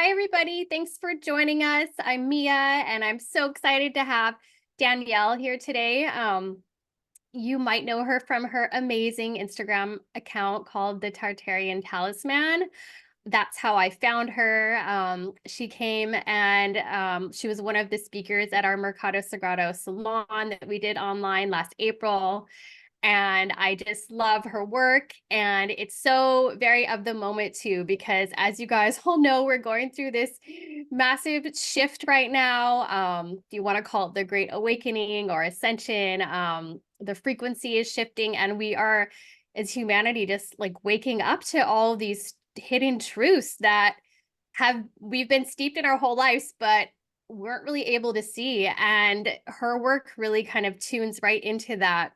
Hi, everybody. Thanks for joining us. I'm Mia, and I'm so excited to have Danielle here today. You might know her from her amazing Instagram account called the Tartarian Talisman. That's how I found her. She came and she was one of the speakers at our Mercado Sagrado Salon that we did online last April. And I just love her work. And it's so very of the moment too, because as you guys all know, we're going through this massive shift right now. Do you want to call it the Great Awakening or Ascension? The frequency is shifting, and we are, as humanity, just like waking up to all these hidden truths that we've been steeped in our whole lives, but weren't really able to see. And her work really kind of tunes right into that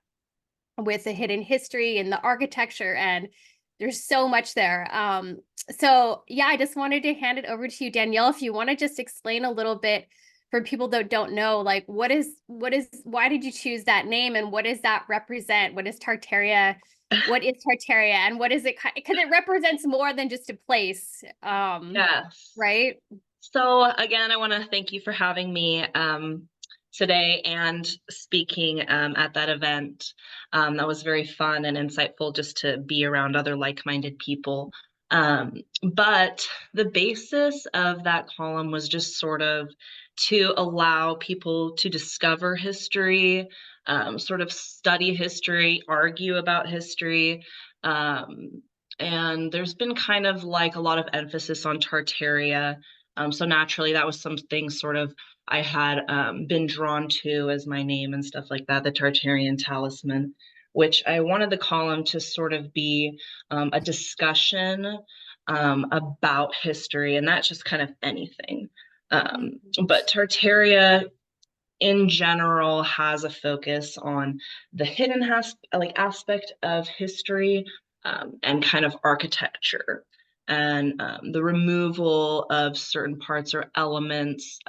with the hidden history and the architecture, and there's so much there. So yeah, I just wanted to hand it over to you, Danielle, if you want to just explain a little bit for people that don't know, like why did you choose that name, and what does that represent? What is Tartaria? What is Tartaria, and what is it? Because it represents more than just a place, Yes. right? So again, I want to thank you for having me today and speaking at that event. That was very fun and insightful just to be around other like-minded people. But the basis of that column was just sort of to allow people to discover history, sort of study history, argue about history. And there's been kind of like a lot of emphasis on Tartaria. So naturally, that was something sort of I had been drawn to as my name and stuff like that, the Tartarian Talisman, which I wanted the column to sort of be a discussion about history, and not just kind of anything. But Tartaria in general has a focus on the hidden aspect of history, and kind of architecture, and the removal of certain parts or elements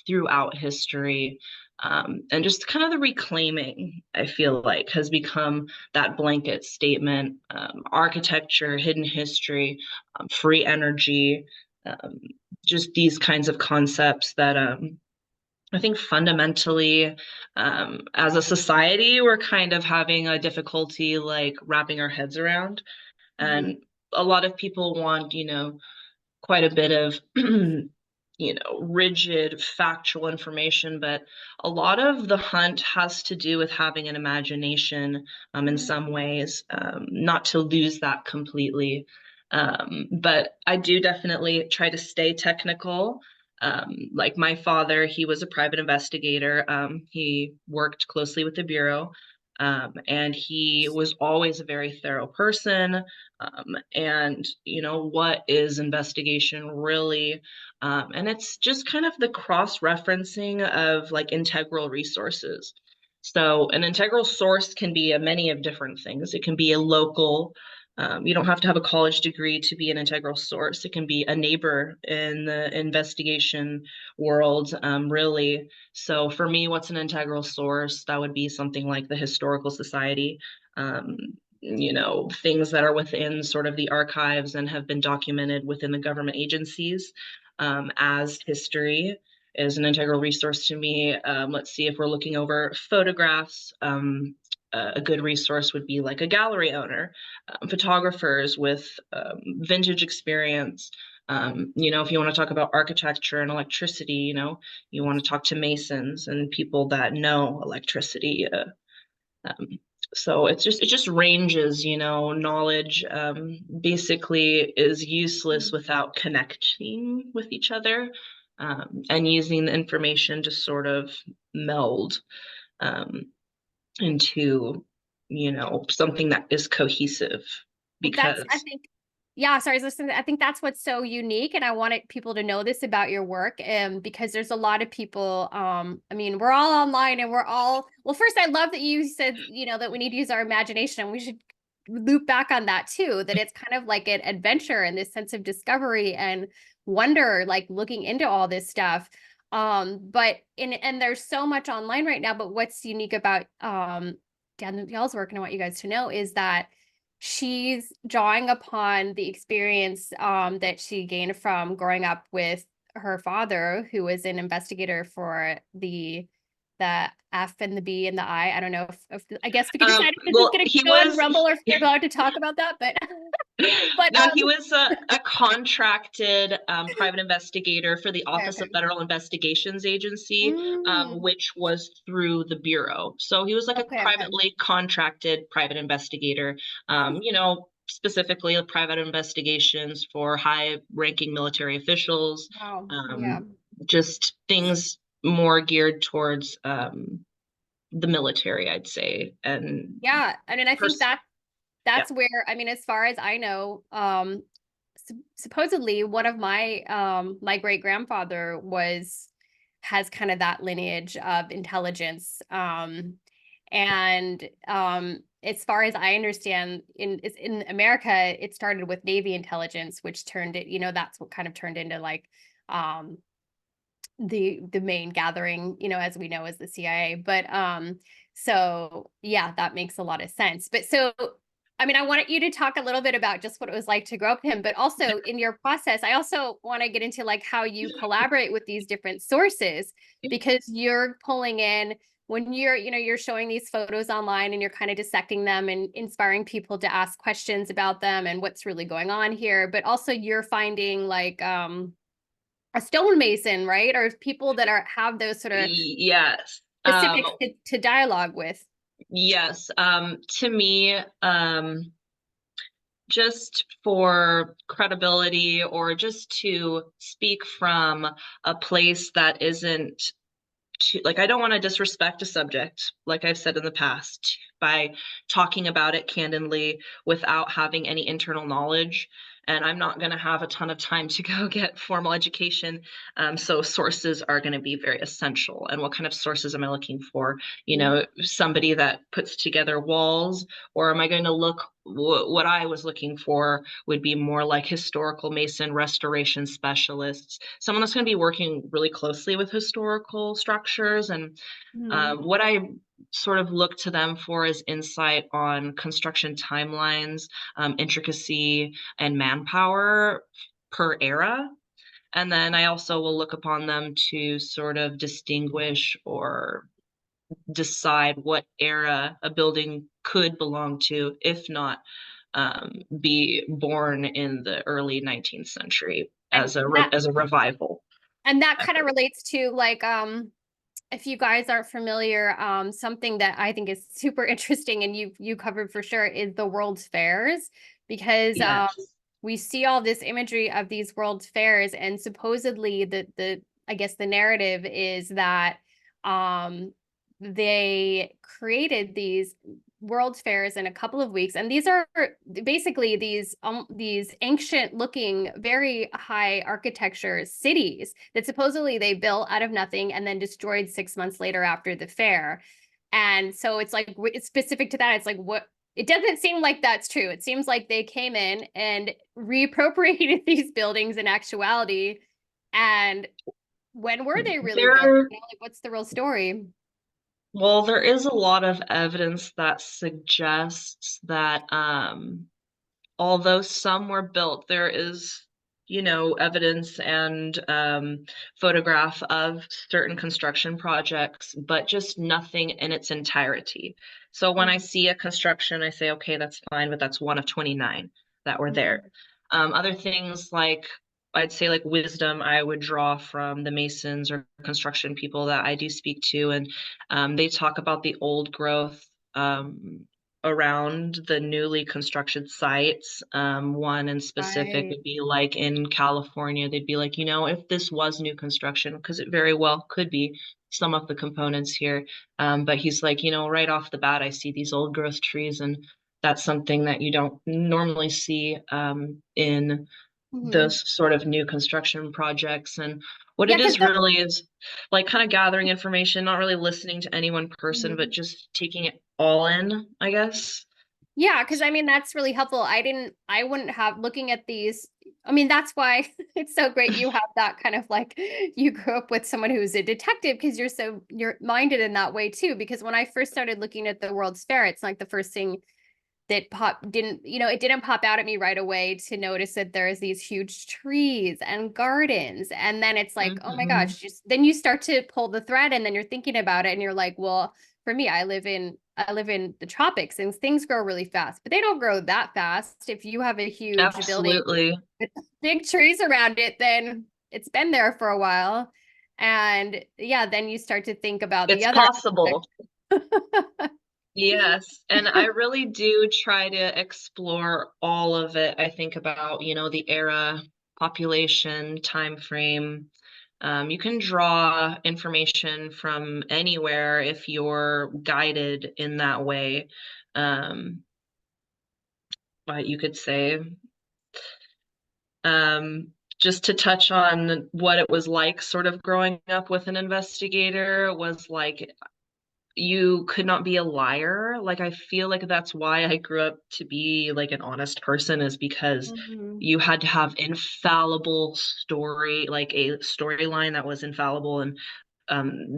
throughout history, and just kind of the reclaiming, I feel like, has become that blanket statement. Architecture, hidden history, free energy, um, just these kinds of concepts that I think fundamentally, as a society, we're kind of having a difficulty like wrapping our heads around. Mhm. And a lot of people want, quite a bit of, rigid factual information, but a lot of the hunt has to do with having an imagination, in some ways, not to lose that completely. But I do definitely try to stay technical. Like my father, he was a private investigator. He worked closely with the Bureau, and he was always a very thorough person. And, what is investigation really? And it's just kind of the cross-referencing of like integral resources. So an integral source can be a many of different things. It can be a local, you don't have to have a college degree to be an integral source. It can be a neighbor in the investigation world, really. So for me, what's an integral source? That would be something like the Historical Society, things that are within sort of the archives and have been documented within the government agencies, as history is an integral resource to me. Let's see, if we're looking over photographs, a good resource would be like a gallery owner, photographers with vintage experience. If you want to talk about architecture and electricity, you want to talk to masons and people that know electricity. Um, so it just ranges, knowledge basically is useless without connecting with each other, and using the information to sort of meld um, into, something that is cohesive Well, that's, I because think, yeah, sorry, I was listening. I think that's what's so unique, and I wanted people to know this about your work, because there's a lot of people. I mean, we're all online, and we're all. Well, first, I love that you said, that we need to use our imagination, and we should loop back on that too. That it's kind of like an adventure and this sense of discovery and wonder, like looking into all this stuff. But and there's so much online right now. But what's unique about Danielle's work, and I want you guys to know, is that she's drawing upon the experience that she gained from growing up with her father, who was an investigator for the F and the B and the I. I don't know if I guess we could decide if this is Well, going to he go on was Rumble or if we're allowed to talk about that, but but no, he was a contracted private investigator for the okay, Office of okay. Federal Investigations Agency, Mm, which was through the Bureau. So he was like a okay, okay. privately contracted private investigator, specifically private investigations for high-ranking military officials, Wow. Yeah. um, just things more geared towards the military, I'd say, and Yeah. I mean, I think pers yeah. that's where, I mean, as far as I know, supposedly one of my great grandfather has kind of that lineage of intelligence. And as far as I understand, in America, it started with Navy intelligence, which turned it, that's what kind of turned into like um the main gathering, as we know, as the CIA. But so yeah, that makes a lot of sense. But so I mean, I wanted you to talk a little bit about just what it was like to grow up with him, but also in your process, I also want to get into like how you collaborate with these different sources, because you're pulling in when you're showing these photos online and you're kind of dissecting them and inspiring people to ask questions about them and what's really going on here, but also you're finding like a stonemason, right? Or people that have those sort of Yes. specifics to dialogue with. Yes. To me, just for credibility or just to speak from a place that isn't too, like, I don't want to disrespect a subject, like I've said in the past, by talking about it candidly without having any internal knowledge. And I'm not going to have a ton of time to go get formal education. So sources are going to be very essential. And what kind of sources am I looking for? Somebody that puts together walls, or am I going to look, what I was looking for would be more like historical mason restoration specialists, someone that's going to be working really closely with historical structures. And Mm-hmm. what I sort of look to them for is insight on construction timelines, intricacy, and manpower per era. And then I also will look upon them to sort of distinguish or decide what era a building could belong to, if not be born in the early 19th century And as a that as a revival and that kind of effort. relates to like if you guys aren't familiar, something that I think is super interesting and you covered for sure is the World's Fairs, because Yes. we see all this imagery of these World's Fairs, and supposedly the I guess the narrative is that um they created these World's Fairs in a couple of weeks, and these are basically these ancient looking, very high architecture cities that supposedly they built out of nothing and then destroyed 6 months later after the fair. And so it's like it's specific to that. It's like what it doesn't seem like that's true. It seems like they came in and reappropriated these buildings in actuality. And when were they really built? There, Like, what's the real story? well, there is a lot of evidence that suggests that although some were built, there is, evidence and photograph of certain construction projects, but just nothing in its entirety. So when I see a construction, I say, okay, that's fine, but that's one of 29 that were Mhm. there. Other things like, I'd say like wisdom, I would draw from the masons or construction people that I do speak to, and they talk about the old growth around the newly constructed sites. One in specific Right. would be like in California, they'd be like, if this was new construction, because it very well could be some of the components here. But he's like, right off the bat, I see these old growth trees, and that's something that you don't normally see in Mhm. those sort of new construction projects. And what Yeah, it because is really is like kind of gathering information, not really listening to any one person, but the just taking it all in, I guess. Yeah, because I mean that's really helpful. I wouldn't have looking at these. I mean, that's why it's so great you have that kind of like you grew up with someone who's a detective, because you're minded in that way too. Because when I first started looking at the World's Fair, it's like the first thing that it didn't pop out at me right away to notice that there's these huge trees and gardens. And then it's like, oh my Hmm. gosh, then you start to pull the thread and then you're thinking about it and you're like, well, for me, I live in the tropics and things grow really fast, but they don't grow that fast. If you have a huge building Absolutely. with big trees around it, then it's been there for a while. And yeah, then you start to think about the It's other possible. aspect. Yes, and I really do try to explore all of it. I think about, the era, population, time frame. You can draw information from anywhere if you're guided in that way. Um, but you could say, um, just to touch on what it was like sort of growing up with an investigator was like you could not be a liar. Like, I feel like that's why I grew up to be like an honest person, is because Mhm. you had to have infallible story, like a storyline that was infallible. And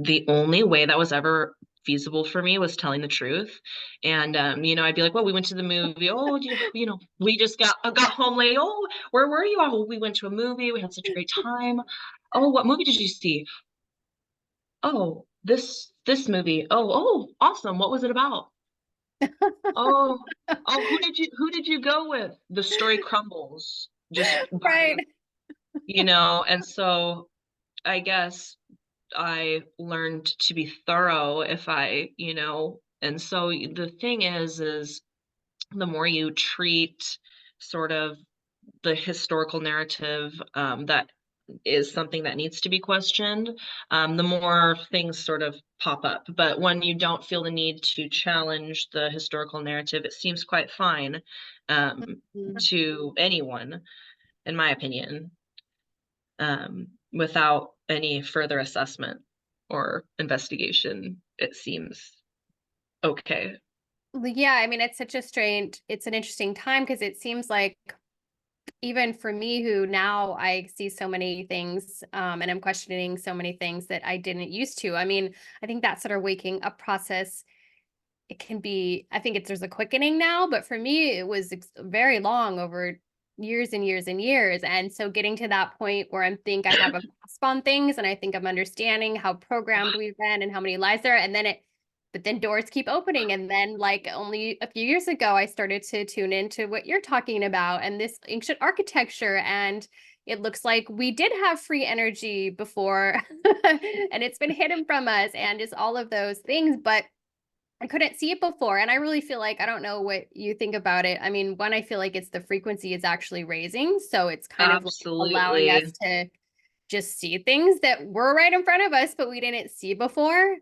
the only way that was ever feasible for me was telling the truth. And I'd be like, well, we went to the movie. Oh, we just got home late. Oh, where were you? Oh, we went to a movie. We had such a great time. Oh, what movie did you see? Oh, this movie. Oh, awesome. What was it about? Oh, oh, who did you go with? The story crumbles just by, Right. and so I guess I learned to be thorough if and so the thing is the more you treat sort of the historical narrative, that is something that needs to be questioned, the more things sort of pop up. But when you don't feel the need to challenge the historical narrative, it seems quite fine, Mhm. to anyone, in my opinion, without any further assessment or investigation. It seems okay. Well, yeah, I mean, it's an interesting time because it seems like even for me, who now I see so many things, and I'm questioning so many things that I didn't used to. I mean, I think that sort of waking up process, it can be, I think there's a quickening now, but for me, it was very long, over years and years and years. And so getting to that point where I think I have a grasp on things and I think I'm understanding how programmed we've been and how many lies there are. But then doors keep opening. And then, like, only a few years ago, I started to tune into what you're talking about and this ancient architecture. And it looks like we did have free energy before and it's been hidden from us and just all of those things. But I couldn't see it before. And I really feel like, I don't know what you think about it. I mean, one, I feel like it's the frequency is actually raising. So it's kind of like allowing us Absolutely. to just see things that were right in front of us, but we didn't see before.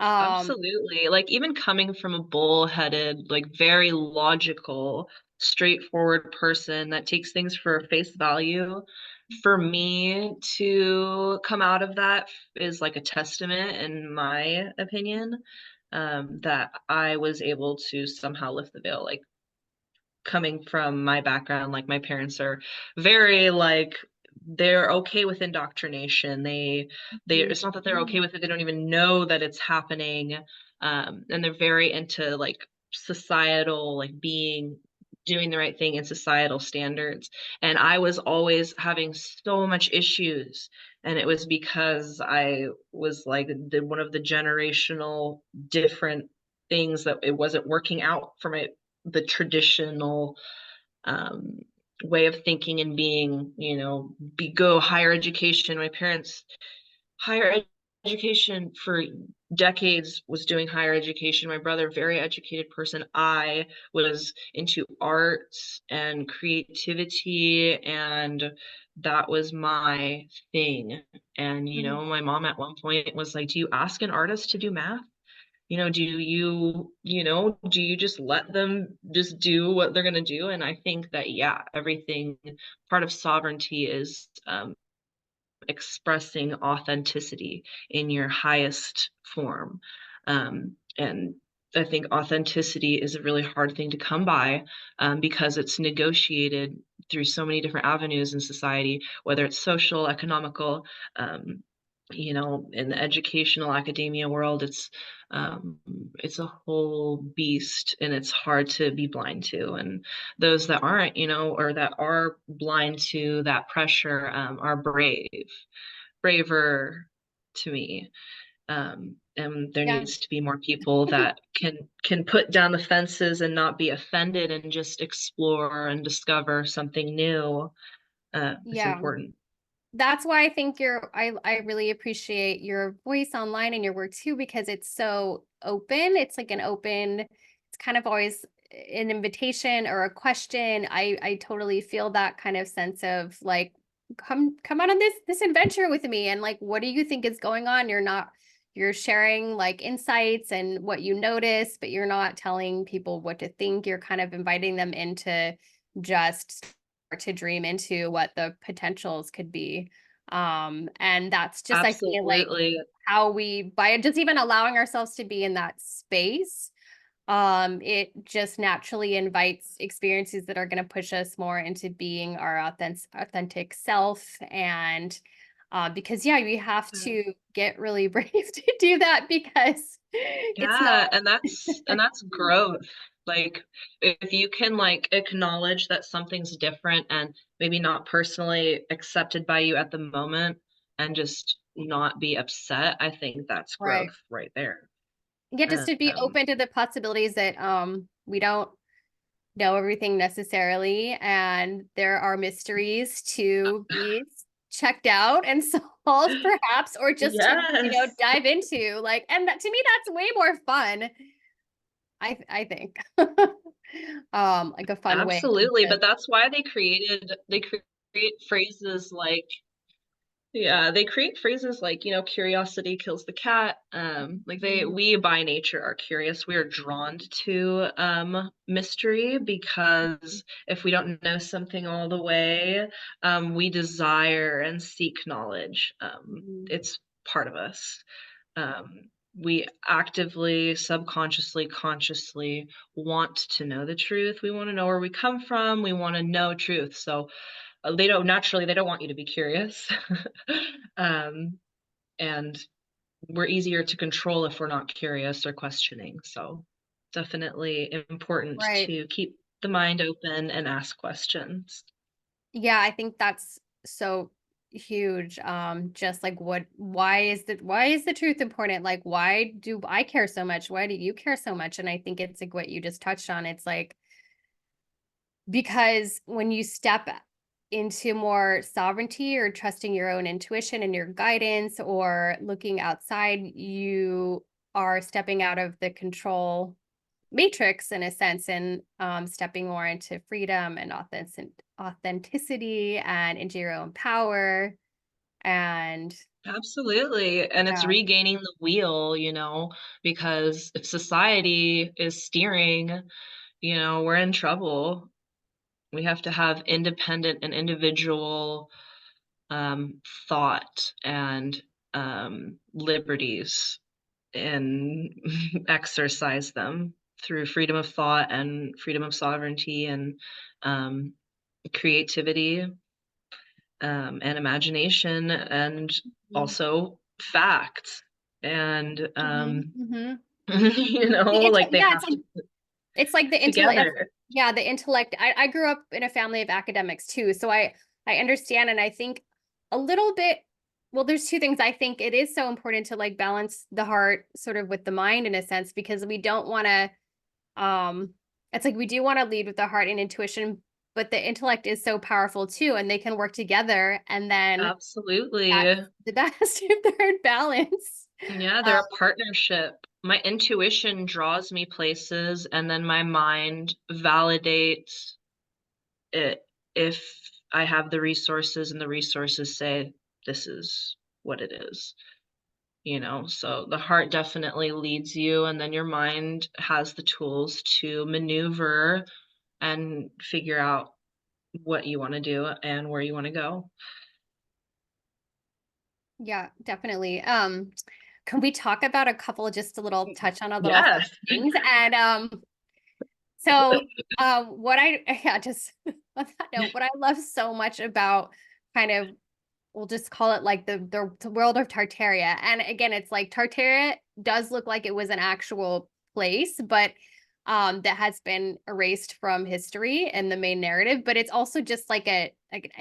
Um, Absolutely. Like, even coming from a bull-headed, like very logical, straightforward person that takes things for face value, for me to come out of that is like a testament, in my opinion, that I was able to somehow lift the veil. Like, coming from my background, like my parents are very like they're okay with indoctrination. They it's not that they're okay with it, they don't even know that it's happening. And they're very into like societal, like being doing the right thing in societal standards. And I was always having so much issues. And it was because I was like one of the generational different things that it wasn't working out for the traditional, um, way of thinking and being, go higher education. My parents, higher education for decades, was doing higher education. My brother, very educated person. I was into arts and creativity, and that was my thing. And, my mom at one point was like, do you ask an artist to do math? Do you just let them just do what they're going to do? And I think that, yeah, everything, part of sovereignty is, expressing authenticity in your highest form. And I think authenticity is a really hard thing to come by, because it's negotiated through so many different avenues in society, whether it's social, economical. you know, in the educational academia world, it's a whole beast, and it's hard to be blind to. And those that aren't, you know, or that are blind to that pressure, are braver to me. And there Yeah. needs to be more people that can put down the fences and not be offended and just explore and discover something new. It's Yeah. important. That's why I think I really appreciate your voice online and your work too, because it's so open. It's like an open, it's kind of always an invitation or a question. I totally feel that kind of sense of like, come out on this adventure with me. And like, what do you think is going on? You're sharing like insights and what you notice, but you're not telling people what to think. You're kind of inviting them into just to dream into what the potentials could be. And that's just, I feel like, Absolutely. how we, by just even allowing ourselves to be in that space, it just naturally invites experiences that are going to push us more into being our authentic self. And because yeah, we have to get really brave to do that because it's not Yeah, and that's growth. Like, if you can, like, acknowledge that something's different and maybe not personally accepted by you at the moment, and just not be upset, I think that's right. growth right there. Yeah, just to be Um, open to the possibilities that we don't know everything necessarily, and there are mysteries to be checked out and solved perhaps, or just to, yes, dive into. Like, and to me that's way more fun. I think. Like a fun way absolutely, to, but that's why they create phrases like, yeah, they create phrases like, you know, curiosity kills the cat. Like, mm, we by nature are curious. We are drawn to mystery, because if we don't know something all the way, we desire and seek knowledge. mm, It's part of us. We actively, subconsciously, consciously want to know the truth. We want to know where we come from. We want to know truth. So they don't want you to be curious. um, and we're easier to control if we're not curious or questioning. So definitely important right. to keep the mind open and ask questions. Yeah, I think that's so huge. Just like why is the truth important? Like, why do I care so much? Why do you care so much? And I think it's like what you just touched on. It's like, because when you step into more sovereignty or trusting your own intuition and your guidance or looking outside, you are stepping out of the control matrix in a sense, and stepping more into freedom and authenticity and into your own power. And Absolutely. And it's yeah, regaining the wheel, you know, because if society is steering, you know, we're in trouble. We have to have independent and individual thought and liberties, and exercise them through freedom of thought and freedom of sovereignty, and um, creativity, and imagination, and mhm, also facts. And mhm. you know, like, they Yeah, have to it's like the intellect. together. Yeah, the intellect. I grew up in a family of academics too, so I understand, and I think a little bit. Well, there's two things. I think it is so important to like balance the heart sort of with the mind in a sense, because we don't want to. It's like we do want to lead with the heart and intuition, but the intellect is so powerful too, and they can work together, and then that's Absolutely. the best if they're in balance. Yeah, Uh, they're a partnership. My intuition draws me places, and then my mind validates it if I have the resources, and the resources say this is what it is, you know. So the heart definitely leads you, and then your mind has the tools to maneuver and figure out what you want to do and where you want to go. yeah, definitely. Can we talk about a couple, just a little touch on a little fun Yes. things? And so what I yeah, just on that note, what I love so much about kind of we'll just call it like the world of Tartaria. And again, it's like Tartaria does look like it was an actual place, but that has been erased from history and the main narrative. But it's also just like a like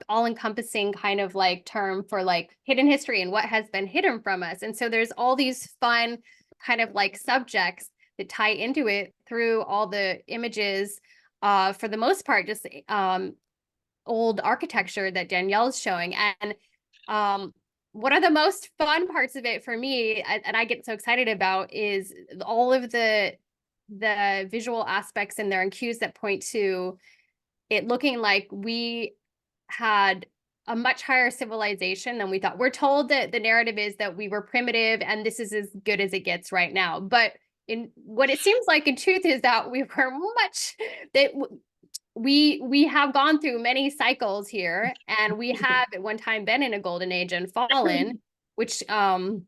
all encompassing kind of like term for like hidden history and what has been hidden from us. And so there's all these fun kind of like subjects that tie into it through all the images. For the most part, just old architecture that Danielle's showing. And one of the most fun parts of it for me, and I get so excited about, is all of the visual aspects in there and cues that point to it looking like we had a much higher civilization than we thought. We're told that the narrative is that we were primitive and this is as good as it gets right now. But in what it seems like in truth is that we were much that we have gone through many cycles here, and we have at one time been in a golden age and fallen, which that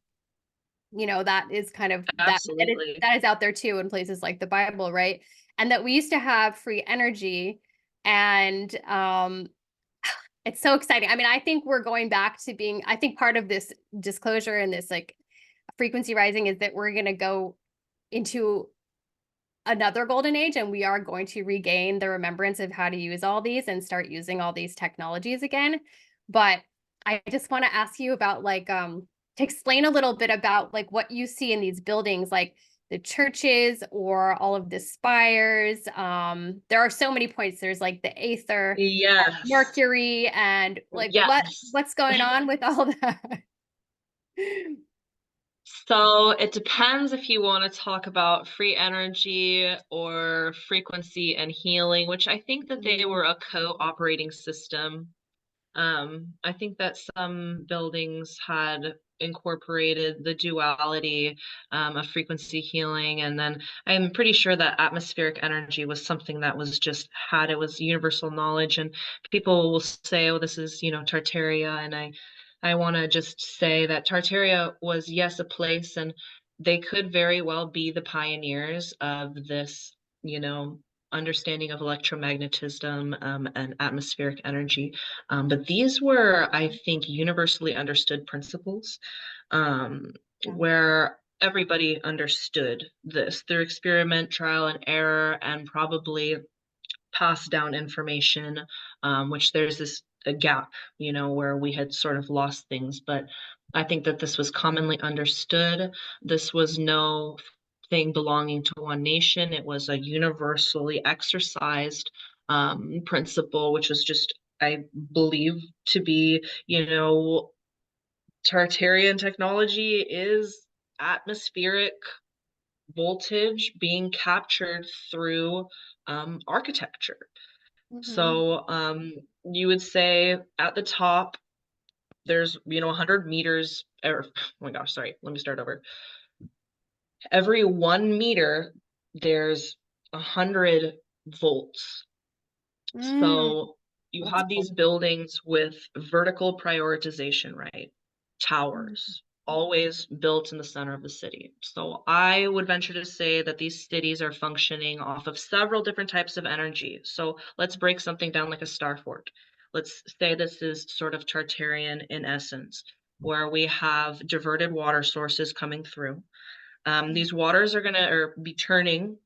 is kind of Absolutely. that is out there too in places like the Bible, right? And that we used to have free energy, and it's so exciting. I mean, I think we're going back to being, I think part of this disclosure and this like frequency rising is that we're going to go into another golden age, and we are going to regain the remembrance of how to use all these and start using all these technologies again. But I just want to ask you about like to explain a little bit about like what you see in these buildings, like the churches or all of the spires. There are so many points. There's like the Aether, Yes. Mercury, and like Yes. what's going on with all that? So it depends if you want to talk about free energy or frequency and healing, which I think that they Mhm. were a co-operating system. I think that some buildings had incorporated the duality of frequency healing, and then I'm pretty sure that atmospheric energy was something that was just had it was universal knowledge, and people will say, "Oh, this is Tartaria," and I want to just say that Tartaria was yes a place, and they could very well be the pioneers of this, you know, understanding of electromagnetism and atmospheric energy. But these were, I think, universally understood principles Yeah. where everybody understood this through experiment, trial and error, and probably pass down information, which there's this a gap, where we had sort of lost things. But I think that this was commonly understood. This was no thing belonging to one nation. It was a universally exercised principle, which was just, I believe, to be, Tartarian technology is atmospheric voltage being captured through architecture. Mhm. So you would say at the top, there's 100 meters. Or, oh my gosh, sorry. Let me start over. Every 1 meter, there's 100 volts. Mm, So you that's have these cool. buildings with vertical prioritization, right? Mm. Towers, always built in the center of the city. So I would venture to say that these cities are functioning off of several different types of energy. So let's break something down like a star fork. Let's say this is sort of Tartarian in essence, where we have diverted water sources coming through. These waters are going to be turning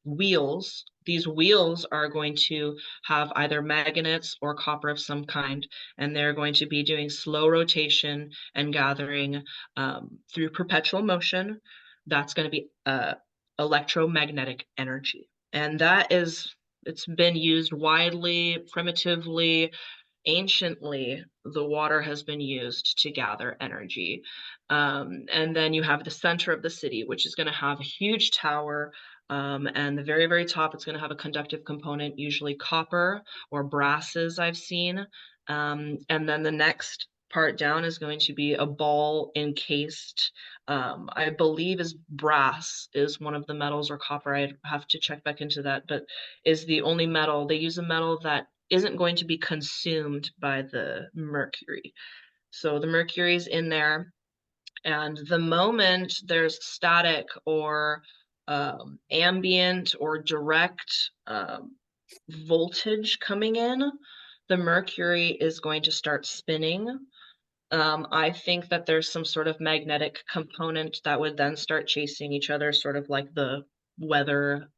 wheels. These wheels are going to have either magnets or copper of some kind, and they're going to be doing slow rotation and gathering through perpetual motion. That's going to be electromagnetic energy. And it's been used widely, primitively, anciently. The water has been used to gather energy. And then you have the center of the city, which is going to have a huge tower. And the very, very top, it's going to have a conductive component, usually copper or brasses, I've seen. And then the next part down is going to be a ball encased, I believe is brass is one of the metals, or copper. I'd have to check back into that, but is the only metal. They use a metal that isn't going to be consumed by the mercury. So the mercury is in there, and the moment there's static or ambient or direct voltage coming in, the mercury is going to start spinning. I think that there's some sort of magnetic component that would then start chasing each other, sort of like the weather,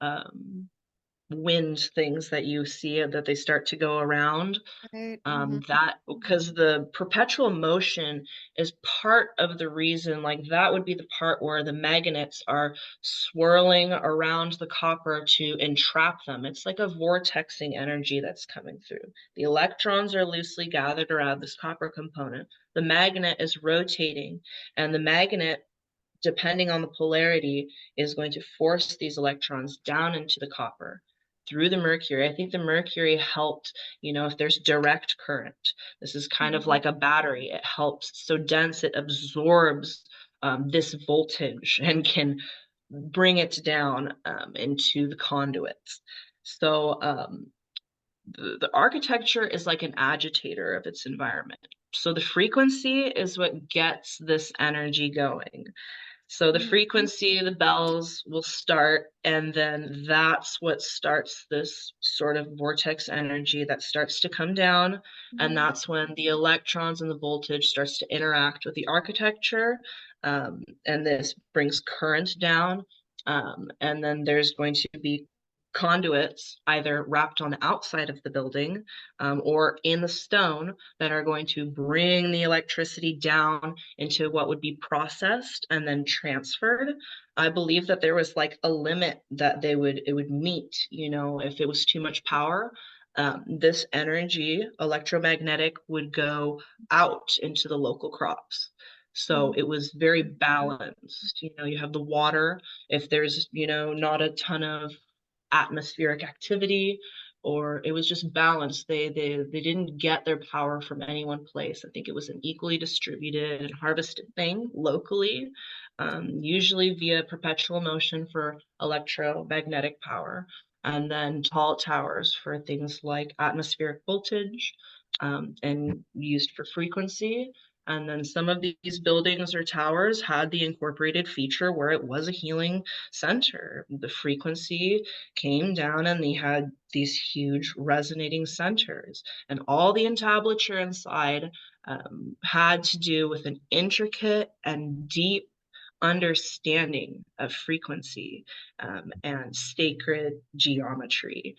wind things that you see that they start to go around. Right. That because the perpetual motion is part of the reason, like that would be the part where the magnets are swirling around the copper to entrap them. It's like a vortexing energy that's coming through. The electrons are loosely gathered around this copper component. The magnet is rotating, and the magnet, depending on the polarity, is going to force these electrons down into the copper through the mercury. I think the mercury helped, if there's direct current, this is kind of Mhm. like a battery. It helps so dense, it absorbs this voltage and can bring it down into the conduits. So the architecture is like an agitator of its environment. So the frequency is what gets this energy going. So the Mhm. frequency, the bells will start, and then that's what starts this sort of vortex energy that starts to come down. And Mhm. that's when the electrons and the voltage starts to interact with the architecture. And this brings current down. And then there's going to be conduits either wrapped on the outside of the building or in the stone that are going to bring the electricity down into what would be processed and then transferred. I believe that there was like a limit that it would meet, if it was too much power. This energy, electromagnetic, would go out into the local crops. So Mhm. it was very balanced. You have the water. If there's, not a ton of atmospheric activity, or it was just balanced. They didn't get their power from any one place. I think it was an equally distributed and harvested thing locally, usually via perpetual motion for electromagnetic power, and then tall towers for things like atmospheric voltage, and used for frequency. And then some of these buildings or towers had the incorporated feature where it was a healing center. The frequency came down and they had these huge resonating centers. And all the entablature inside had to do with an intricate and deep understanding of frequency and sacred geometry,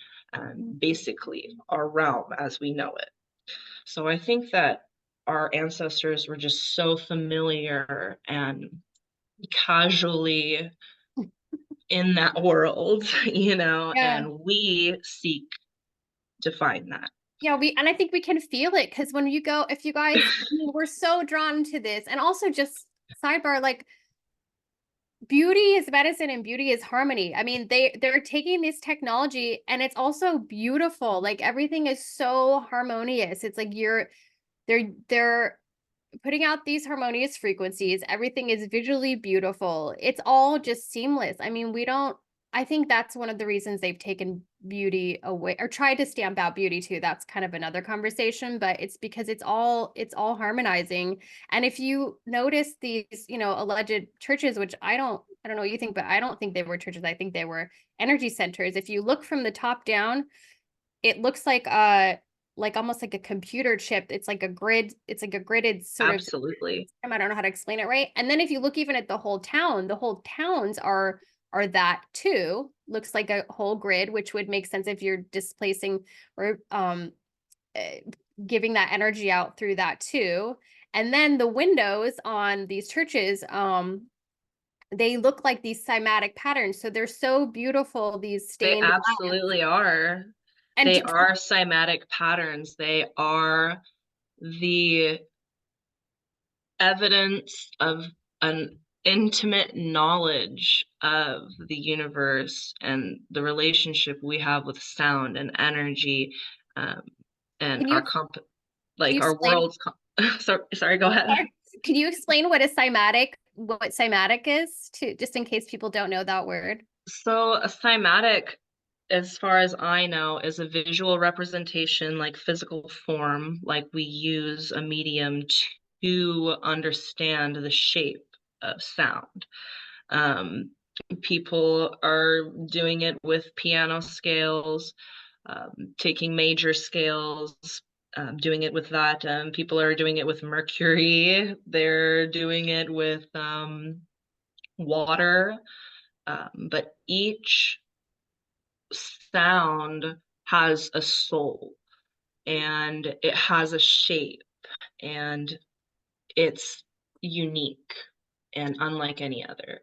basically our realm as we know it. So I think that our ancestors were just so familiar and casually in that world, Yeah. and we seek to find that. Yeah, and I think we can feel it because when you go, if you guys, I mean, we're so drawn to this. And also just sidebar, like beauty is medicine and beauty is harmony. I mean, they're taking this technology and it's also beautiful. Like everything is so harmonious. It's like they're putting out these harmonious frequencies. Everything is visually beautiful. It's all just seamless. I mean, I think that's one of the reasons they've taken beauty away or tried to stamp out beauty too. That's kind of another conversation, but it's because it's all harmonizing. And if you notice these, alleged churches, which I don't know what you think, but I don't think they were churches. I think they were energy centers. If you look from the top down, it looks like almost like a computer chip. It's like a grid, it's like a gridded sort of Absolutely. system. I don't know how to explain it right. And then if you look even at the whole towns are that too. Looks like a whole grid, which would make sense if you're displacing or eh, giving that energy out through that too. And then the windows on these churches, they look like these cymatic patterns. So they're so beautiful, these They stained glass. absolutely are. And They are cymatic patterns. They are the evidence of an intimate knowledge of the universe and the relationship we have with sound and energy, um, and can you can you our explain world's sorry, go ahead. sorry, can you explain what cymatic is to just in case people don't know that word? So a cymatic, as far as I know, is a visual representation, like physical form, like we use a medium to understand the shape of sound. Um, People are doing it with piano scales, taking major scales, doing it with that. People are doing it with mercury. They're doing it with water. But each sound has a soul and it has a shape and it's unique and unlike any other.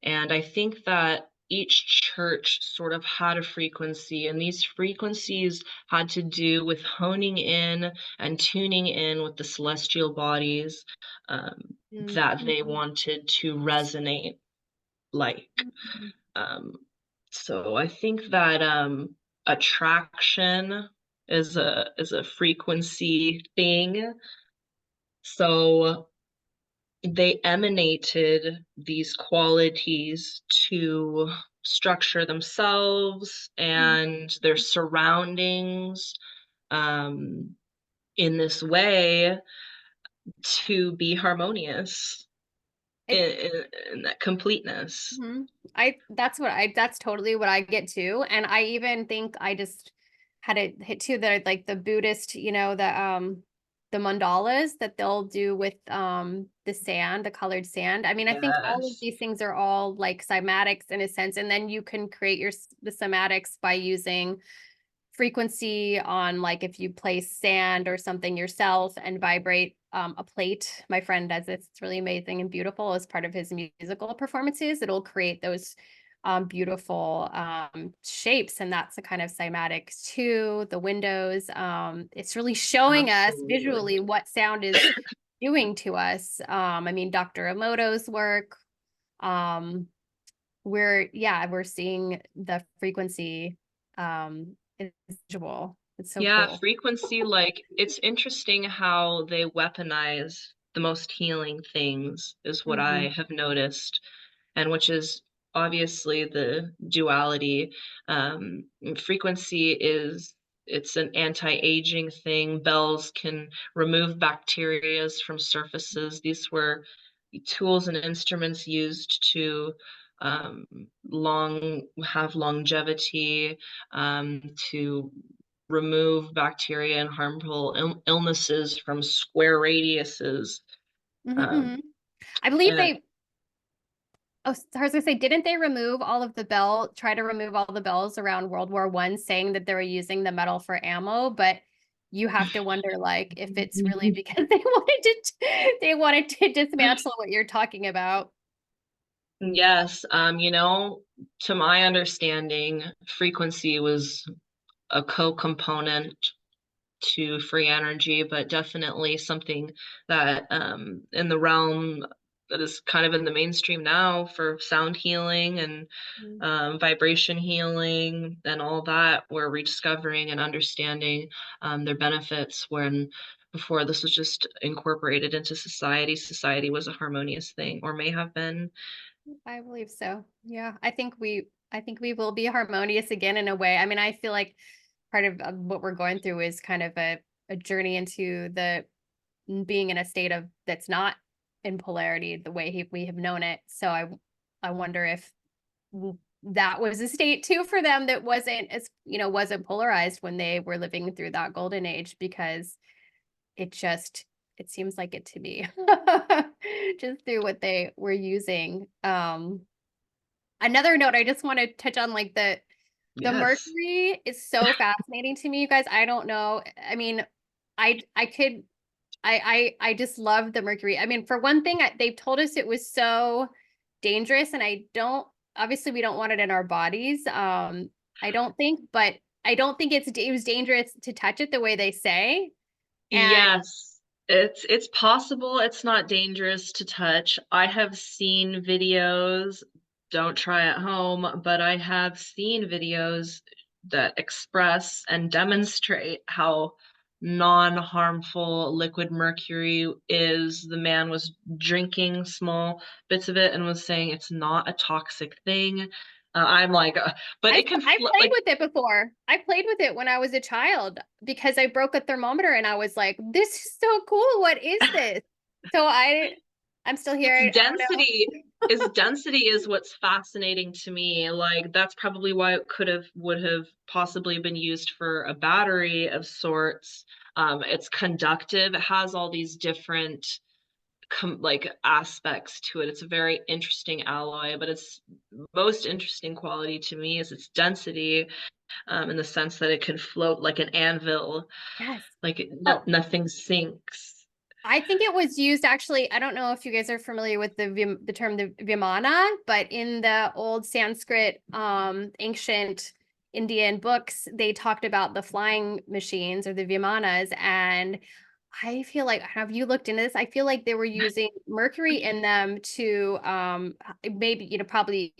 And I think that each church sort of had a frequency, and these frequencies had to do with honing in and tuning in with the celestial bodies that they Mhm. wanted to resonate like. Mhm. Um, so I think that attraction is a frequency thing. So they emanated these qualities to structure themselves Mhm. and their surroundings um, in this way to be harmonious It, in that completeness. mhm. That's totally what I get too. And I even think I just had it hit too that like the Buddhist, the mandalas that they'll do with the sand, the colored sand. I mean, I think all of Yes. these things are all like cymatics in a sense, and then you can create the cymatics by using frequency on like if you place sand or something yourself and vibrate a plate. My friend does this. It's really amazing and beautiful as part of his musical performances. It'll create those beautiful shapes, and that's a kind of cymatics too. The windows. It's really showing us Absolutely. visually what sound is doing to us. I mean, Dr. Emoto's work. Um, we're seeing the frequency is visual. It's so Yeah, cool. frequency, like it's interesting how they weaponize the most healing things, is what I Mhm. have noticed, and which is obviously the duality. Frequency is it's an anti-aging thing. Bells can remove bacterias from surfaces. These were tools and instruments used to long have longevity, to remove bacteria and harmful illnesses from square radiuses. Um, Mhm. I believe and I was gonna say, didn't they try to remove all the bells around World War I, saying that they were using the metal for ammo, but you have to wonder like if it's really because they wanted to dismantle what you're talking about. yes, to my understanding, frequency was a co-component to free energy, but definitely something that in the realm that is kind of in the mainstream now for sound healing and Mm. vibration healing and all that, we're rediscovering and understanding their benefits when before this was just incorporated into society. Society was a harmonious thing, or may have been. I believe so. Yeah, I think we will be harmonious again in a way. I mean, I feel like part of what we're going through is kind of a journey into the being in a state of that's not in polarity the way we have known it. So I wonder if that was a state too for them that wasn't polarized when they were living through that golden age, because it just it seems like it to be just through what they were using. Another note I just want to touch on, like the Yes. mercury is so fascinating to me, you guys. I don't know. I mean, I could I just love the mercury. I mean, for one thing, they've told us it was so dangerous, and I don't obviously we don't want it in our bodies. I don't think, but I don't think it was dangerous to touch it the way they say. And Yes, it's possible it's not dangerous to touch. I have seen videos, don't try at home, but I have seen videos that express and demonstrate how non-harmful liquid mercury is. The man was drinking small bits of it and was saying it's not a toxic thing. I'm like, but it can I played like with it before. I played with it when I was a child because I broke a thermometer and I was like, "This is so cool. What is this?" So I'm still here. Its I don't density know. is density is what's fascinating to me. Like that's probably why it would have possibly been used for a battery of sorts. It's conductive. It has all these different like aspects to it. It's a very interesting alloy, but its most interesting quality to me is its density, in the sense that it can float like an anvil, Yes. like Oh, nothing sinks. I think it was used actually. I don't know if you guys are familiar with the term the Vimana, but in the old Sanskrit, ancient Indian books, they talked about the flying machines or the Vimanas, and I feel like, have you looked into this? I feel like they were using mercury in them to maybe, probably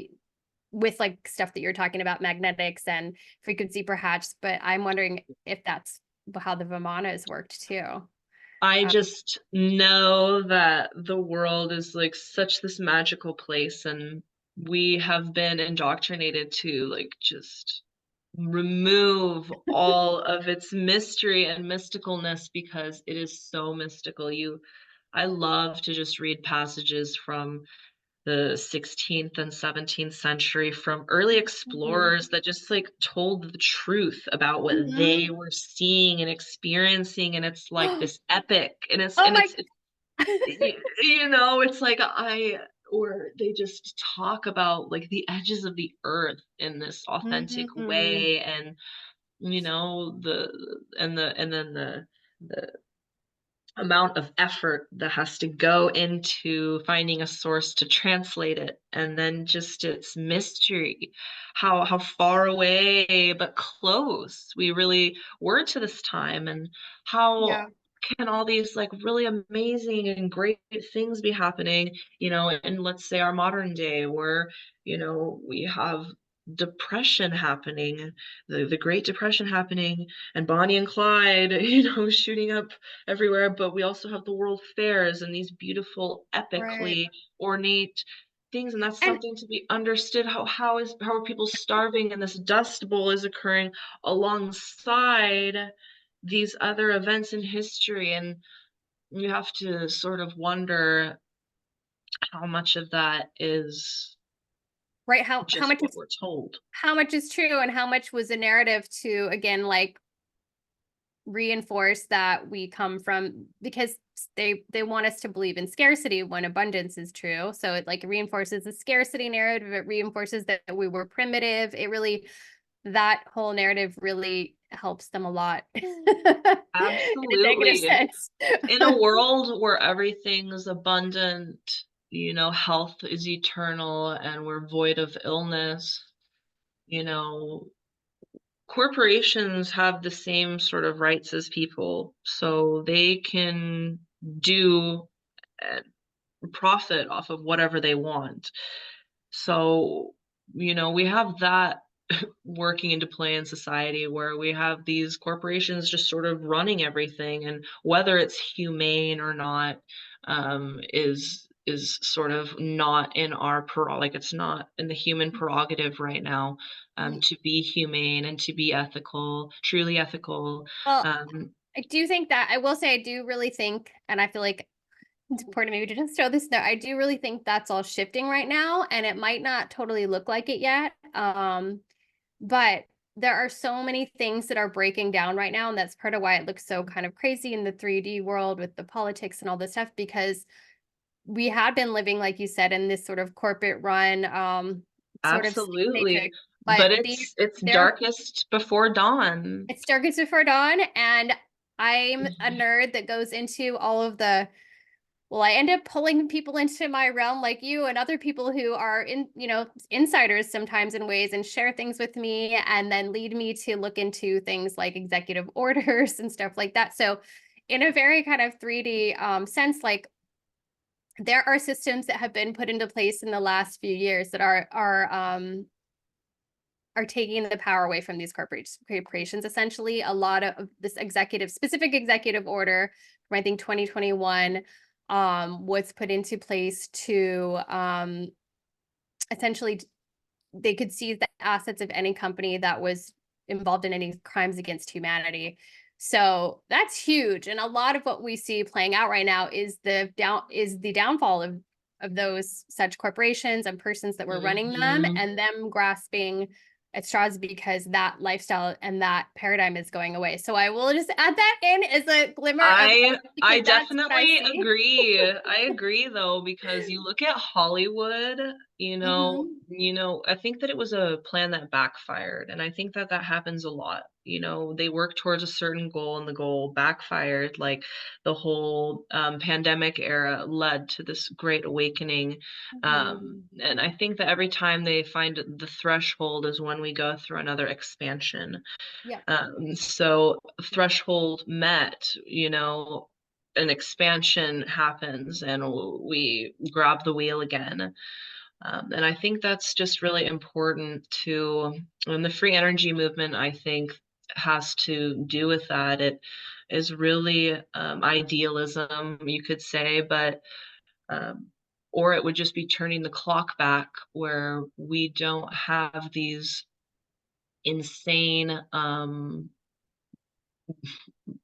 with like stuff that you're talking about, magnetics and frequency perhaps, but I'm wondering if that's how the Vimanas worked too. I Um, just know that the world is like such this magical place, and we have been indoctrinated to like just remove all of its mystery and mysticalness because it is so mystical. I love to just read passages from the 16th and 17th century from early mhm. explorers that just like told the truth about what Mhm. they were seeing and experiencing, and it's like Oh this epic, and my. it's like I or they just talk about like the edges of the earth in this authentic Mhm. way, and and then the amount of effort that has to go into finding a source to translate it, and then just its mystery, how far away but close we really were to this time, and how Yeah, can all these like really amazing and great things be happening, in let's say our modern day, where we have depression happening, the Great Depression happening, and Bonnie and Clyde, shooting up everywhere, but we also have the world fairs and these beautiful, right. epically ornate things, and that's And something to be understood. How are people starving, and this dust bowl is occurring alongside these other events in history, and you have to sort of wonder how much of that is right, how just much what is we're told. true and how much was a narrative to again like reinforce that we come from, because they want us to believe in scarcity when abundance is true. So it like reinforces the scarcity narrative, it reinforces that we were primitive. It really, that whole narrative really helps them a lot in a negative Absolutely. sense. In a world where everything's abundant, health is eternal, and we're void of illness, you know, corporations have the same sort of rights as people, so they can do and profit off of whatever they want. So, we have that working into play in society, where we have these corporations just sort of running everything, and whether it's humane or not, is sort of not in our like it's not in the human prerogative right now, to be humane and to be ethical, truly ethical. Well, um, I do think that, I will say, I do really think, and I feel like it's important maybe to just throw this there. I do really think that's all shifting right now, and it might not totally look like it yet. But there are so many things that are breaking down right now, and that's part of why it looks so kind of crazy in the 3D world with the politics and all this stuff, because we had been living, like you said, in this sort of corporate run, sort of state Absolutely, matrix. But but these, it's they're, darkest before dawn. it's darkest before dawn, and I'm a nerd that goes into all of the, well, I end up pulling people into my realm like you and other people who are insiders sometimes in ways, and share things with me and then lead me to look into things like executive orders and stuff like that. So in a very kind of 3D sense, like there are systems that have been put into place in the last few years that are taking the power away from these corporations. Essentially, a lot of this specific executive order from I think 2021 was put into place to essentially they could seize the assets of any company that was involved in any crimes against humanity. So that's huge, and a lot of what we see playing out right now is the downfall of those such corporations and persons that were running them, Mhm. and them grasping straws because that lifestyle and that paradigm is going away. So I will just add that in as a glimmer of I hope I because that's what I definitely see. agree. I agree though, because you look at Hollywood, Hmm. I think that it was a plan that backfired, and I think that that happens a lot. They work towards a certain goal and the goal backfired, like the whole pandemic era led to this great awakening. Hmm. And I think that every time they find the threshold is when we go through another expansion. Yeah. So threshold met, an expansion happens and we grab the wheel again. And I think that's just really important and the free energy movement, I think, has to do with that. It is really idealism, you could say, but um, or it would just be turning the clock back where we don't have these insane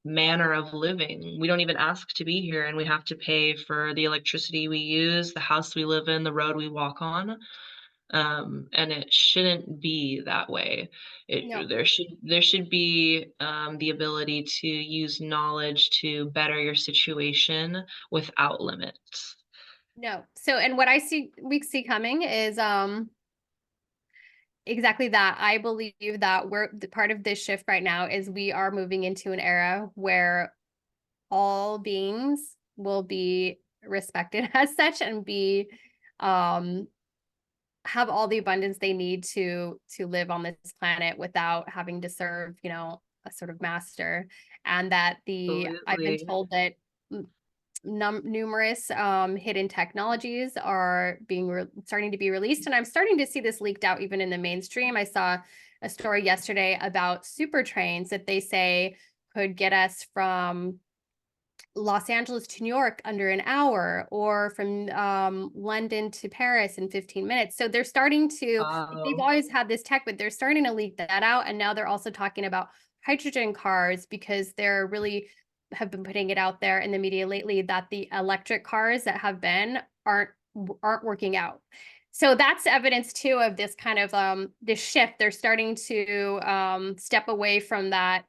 manner of living. We don't even ask to be here, and we have to pay for the electricity we use, the house we live in, the road we walk on. And it shouldn't be that way. No. There should be the ability to use knowledge to better your situation without limits. No. So, and what we see coming is exactly that. I believe that we're the part of this shift right now is we are moving into an era where all beings will be respected as such and be um have all the abundance they need to live on this planet without having to serve, a sort of master. And that the I've been Absolutely. told that numerous hidden technologies are starting to be released, and I'm starting to see this leaked out even in the mainstream. I saw a story yesterday about super trains that they say could get us from Los Angeles to New York under an hour, or from London to Paris in 15 minutes. So they're starting to, they've Oh, always had this tech, but they're starting to leak that out. And now they're also talking about hydrogen cars because they're really have been putting it out there in the media lately that the electric cars that have been aren't working out. So that's evidence too of this kind of this shift. They're starting to step away from that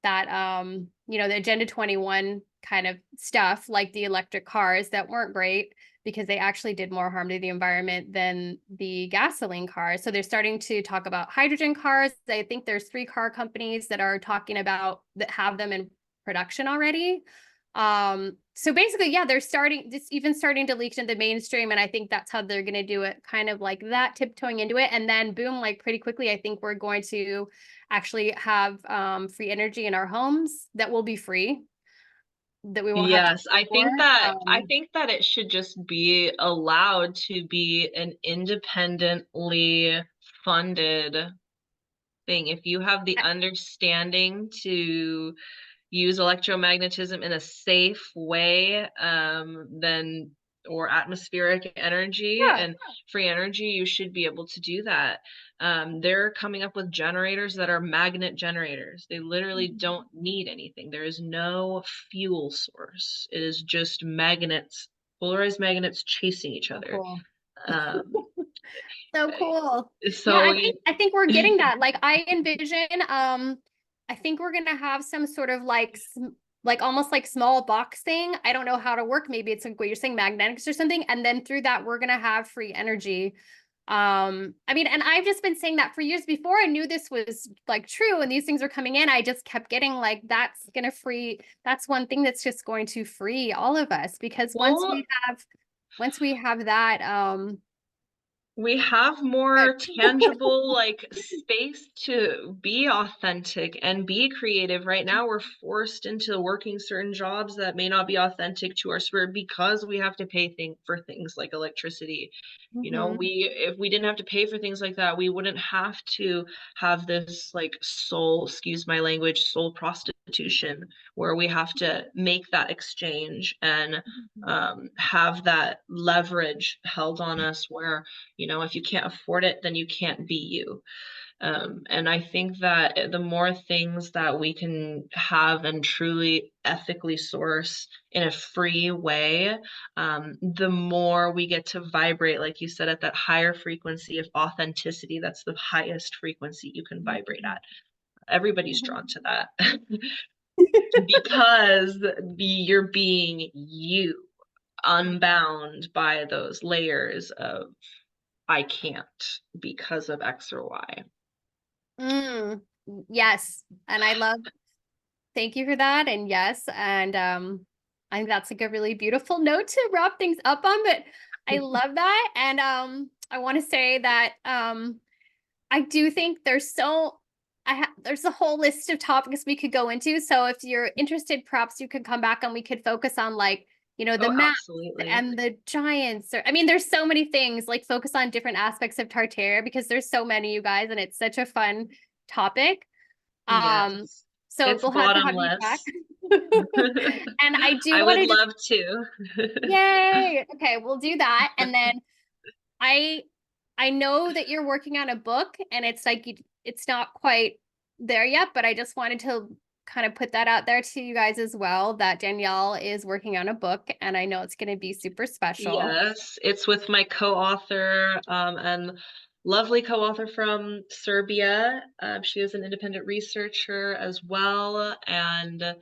the Agenda 21 kind of stuff, like the electric cars that weren't great because they actually did more harm to the environment than the gasoline cars. So they're starting to talk about hydrogen cars. I think there's 3 car companies that are talking about that have them in production already. So basically, yeah, they're starting to leak into the mainstream, and I think that's how they're going to do it, kind of like that, tiptoeing into it, and then boom, like pretty quickly, I think we're going to actually have free energy in our homes that will be free, that we won't have to yes, pay for. I think that it should just be allowed to be an independently funded thing. If you have the understanding to use electromagnetism in a safe way, then or atmospheric energy Yeah. and free energy, you should be able to do that. They're coming up with generators that are magnet generators. They literally Mhm. don't need anything. There is no fuel source. It is just magnets, polarized magnets chasing each So other. cool. Um, So cool. Yeah, so you, I think we're getting that. Like I envision I think we're gonna have some sort of like almost like small box thing. I don't know how to work. Maybe it's like what you're saying, magnetics or something. And then through that, we're gonna have free energy. I mean, and I've just been saying that for years before I knew this was like true and these things are coming in. I just kept getting like that's one thing that's just going to free all of us because well, once we have that, we have good. more tangible like space to be authentic and be creative. Right now we're forced into working certain jobs that may not be authentic to our spirit because we have to pay for things like electricity. Mhm. We if we didn't have to pay for things like that, we wouldn't have to have this like soul, excuse my language, soul prostitution where we have to make that exchange and have that leverage held on us where if you can't afford it, then you can't be you. And I think that the more things that we can have and truly ethically source in a free way, the more we get to vibrate, like you said, at that higher frequency of authenticity. That's the highest frequency you can vibrate at. Everybody's drawn to that because you're being you, unbound by those layers of I can't because of X or Y. Mm, yes. And I love, thank you for that. And yes, and I think that's like a really beautiful note to wrap things up on, but I love that. And I want to say that I do think there's a whole list of topics we could go into. So if you're interested, perhaps you could come back and we could focus on like, the Oh, maps absolutely. and the giants. Or I mean, there's so many things, like focus on different aspects of Tartaria because there's so many, you guys, and it's such a fun topic. Um, Yes. so It's we'll have to have you back. bottomless. And I do I want would to just, love to. yay. Okay, we'll do that. And then I I know that you're working on a book and it's like it's not quite there yet, but I just wanted to kind of put that out there to you guys as well that Danielle is working on a book and I know it's going to be super special. Yes, it's with my co-author and lovely co-author from Serbia. She is an independent researcher as well, and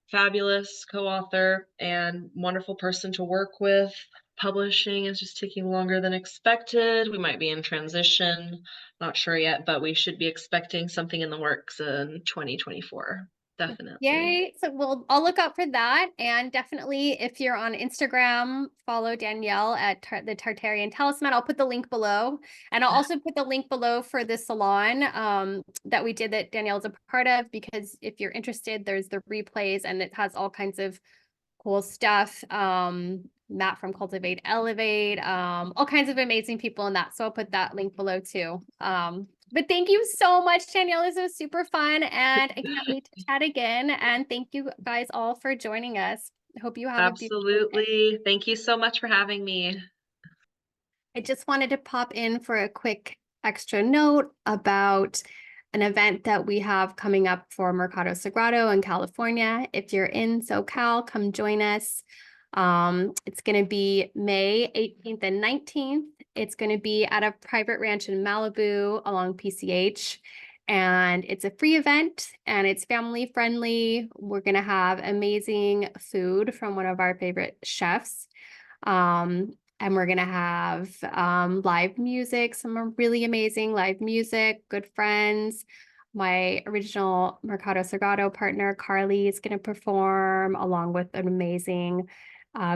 fabulous co-author and wonderful person to work with. Publishing is just taking longer than expected. We might be in transition, not sure yet, but we should be expecting something in the works in 2024. Definitely. Yay. So I'll look out for that. And definitely if you're on Instagram, follow Danielle at the Tartarian Talisman. I'll put the link below. And I'll also put the link below for the salon that we did that Danielle's a part of, because if you're interested, there's the replays and it has all kinds of cool stuff. Matt from Cultivate, Elevate, all kinds of amazing people in that. So I'll put that link below too. But thank you so much, Danielle. This was super fun and I can't wait to chat again. And thank you guys all for joining us. I hope you have a beautiful day. Absolutely. Thank you so much for having me. I just wanted to pop in for a quick extra note about an event that we have coming up for Mercado Sagrado in California. If you're in SoCal, come join us. It's going to be May 18th and 19th. It's going to be at a private ranch in Malibu along PCH. And it's a free event and it's family friendly. We're going to have amazing food from one of our favorite chefs. And we're going to have live music, some really amazing live music, good friends. My original Mercado Sagrado partner, Carly, is going to perform along with an amazing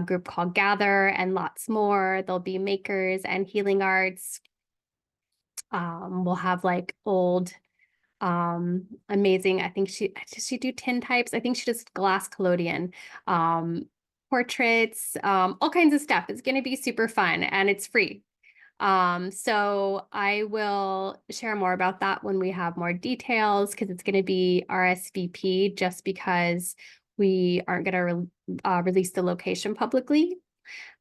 group called Gather and lots more. There'll be makers and healing arts. We'll have like old amazing. I think does she do tin types? I think she does glass collodion, portraits, all kinds of stuff. It's going to be super fun and it's free. So I will share more about that when we have more details because it's going to be RSVP just because we aren't going to release the location publicly.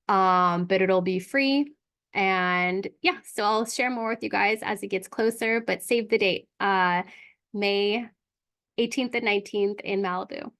But it'll be free. And yeah, so I'll share more with you guys as it gets closer, but save the date, May 18th and 19th in Malibu.